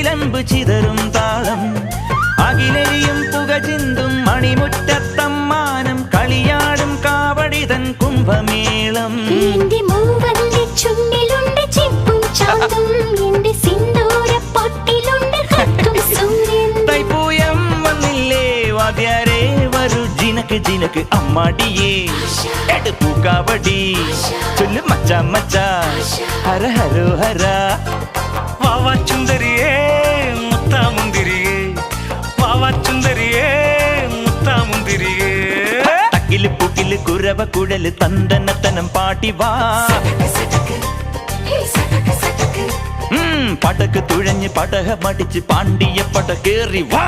ചിലമ്പ് ചിതറും താളം അകിലരിയും പുക ചിന്തും മണിമുറ്റത്തമ്മാനം കളിയാടും കാവടിതൻ കുംഭമേളം തൈപ്പൂയം വന്നില്ലേ വാദ്യാരേ വരൂ ജിനക്ക് ജിനക്ക് അമ്മാടിയേ എടുപ്പൂ കാവടി ചൊല്ലു മച്ചാ മച്ചാ ഹര ഹരോ ഹര വാവാ ചുന്ദരിയേ മുത്താമുന്തിരിയേ വാവാ ചുന്ദരിയേ മുത്താമുന്തിരിയേ തക്കില് പുക്കില് കുരവ കുഴല് തന്തനത്തനം പാട്ടി വാ പടക്ക് തുഴഞ്ഞ് പടക മടിച്ച് പാണ്ടിയ പട കേറി വാ